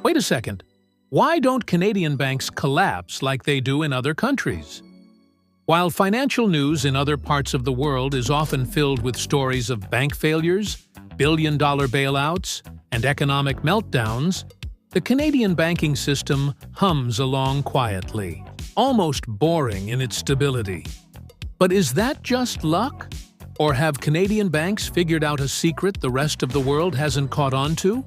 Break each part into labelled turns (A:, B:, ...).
A: Wait a second. Why don't Canadian banks collapse like they do in other countries? While financial news in other parts of the world is often filled with stories of bank failures, billion-dollar bailouts, and economic meltdowns, the Canadian banking system hums along quietly, almost boring in its stability. But is that just luck? Or have Canadian banks figured out a secret the rest of the world hasn't caught on to?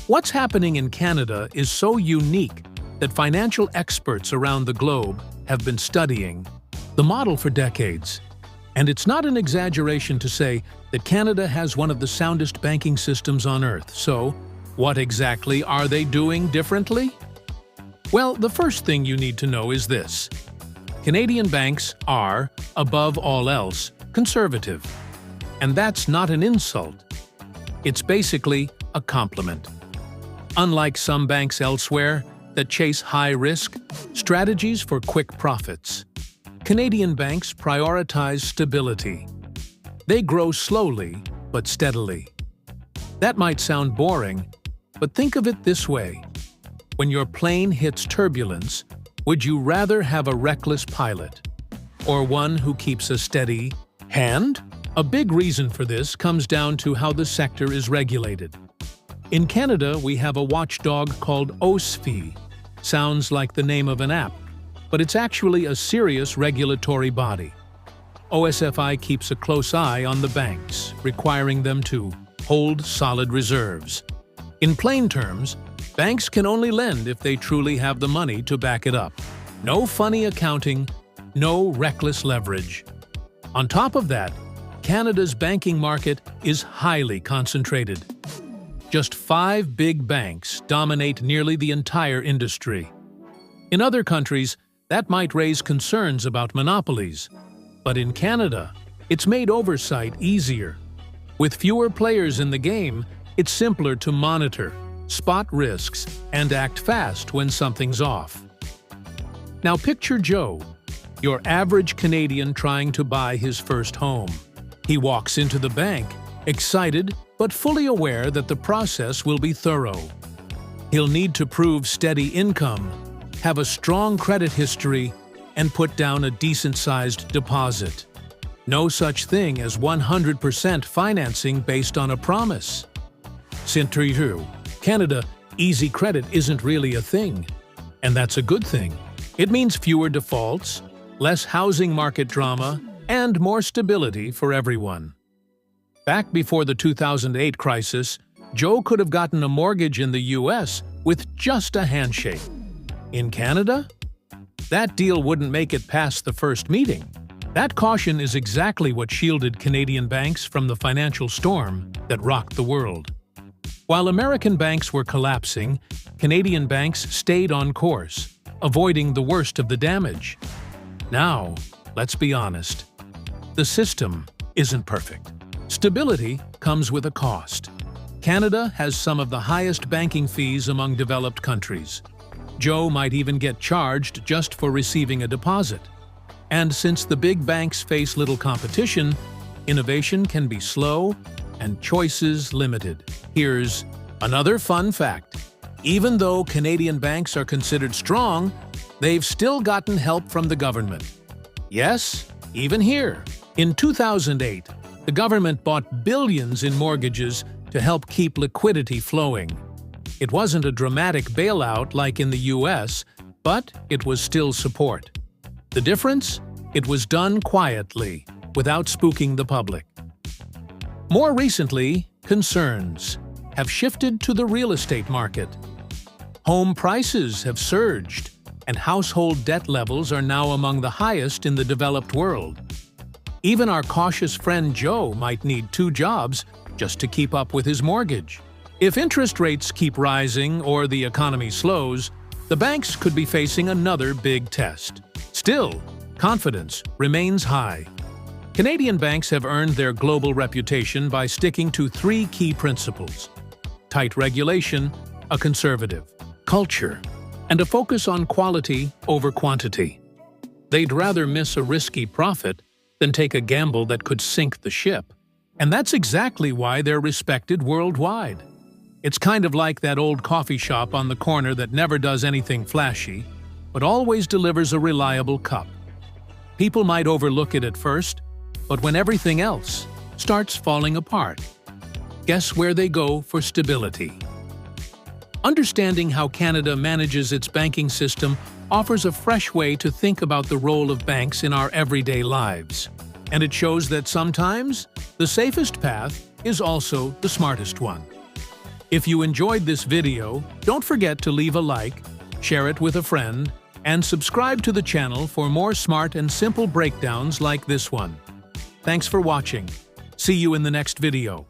A: What's happening in Canada is so unique that financial experts around the globe have been studying the model for decades. And it's not an exaggeration to say that Canada has one of the soundest banking systems on Earth. So, what exactly are they doing differently? Well, the first thing you need to know is this. Canadian banks are, above all else, conservative. And that's not an insult. It's basically a compliment. Unlike some banks elsewhere that chase high-risk strategies for quick profits, Canadian banks prioritize stability. They grow slowly but steadily. That might sound boring, but think of it this way. When your plane hits turbulence, would you rather have a reckless pilot or one who keeps a steady hand? A big reason for this comes down to how the sector is regulated. In Canada, we have a watchdog called OSFI. Sounds like the name of an app, but it's actually a serious regulatory body. OSFI keeps a close eye on the banks, requiring them to hold solid reserves. In plain terms, banks can only lend if they truly have the money to back it up. No funny accounting, no reckless leverage. On top of that, Canada's banking market is highly concentrated. Just 5 big banks dominate nearly the entire industry. In other countries, that might raise concerns about monopolies. But in Canada, it's made oversight easier. With fewer players in the game, it's simpler to monitor, spot risks, and act fast when something's off. Now picture Joe, your average Canadian trying to buy his first home. He walks into the bank, excited but fully aware that the process will be thorough. He'll need to prove steady income, have a strong credit history, and put down a decent-sized deposit. No such thing as 100% financing based on a promise. Since Canada, easy credit isn't really a thing. And that's a good thing. It means fewer defaults, less housing market drama, and more stability for everyone. Back before the 2008 crisis, Joe could have gotten a mortgage in the US with just a handshake. In Canada? That deal wouldn't make it past the first meeting. That caution is exactly what shielded Canadian banks from the financial storm that rocked the world. While American banks were collapsing, Canadian banks stayed on course, avoiding the worst of the damage. Now, let's be honest. The system isn't perfect. Stability comes with a cost. Canada has some of the highest banking fees among developed countries. Joe might even get charged just for receiving a deposit. And since the big banks face little competition, innovation can be slow and choices limited. Here's another fun fact. Even though Canadian banks are considered strong, they've still gotten help from the government. Yes, even here. In 2008, the government bought billions in mortgages to help keep liquidity flowing. It wasn't a dramatic bailout like in the US, but it was still support. The difference? It was done quietly, without spooking the public. More recently, concerns have shifted to the real estate market. Home prices have surged, and household debt levels are now among the highest in the developed world. Even our cautious friend Joe might need 2 jobs just to keep up with his mortgage. If interest rates keep rising or the economy slows, the banks could be facing another big test. Still, confidence remains high. Canadian banks have earned their global reputation by sticking to 3 key principles: tight regulation, a conservative culture, and a focus on quality over quantity. They'd rather miss a risky profit than take a gamble that could sink the ship. And that's exactly why they're respected worldwide. It's kind of like that old coffee shop on the corner that never does anything flashy, but always delivers a reliable cup. People might overlook it at first, but when everything else starts falling apart, guess where they go for stability? Understanding how Canada manages its banking system offers a fresh way to think about the role of banks in our everyday lives. And it shows that sometimes the safest path is also the smartest one. If you enjoyed this video, don't forget to leave a like, share it with a friend, and subscribe to the channel for more smart and simple breakdowns like this one. Thanks for watching. See you in the next video.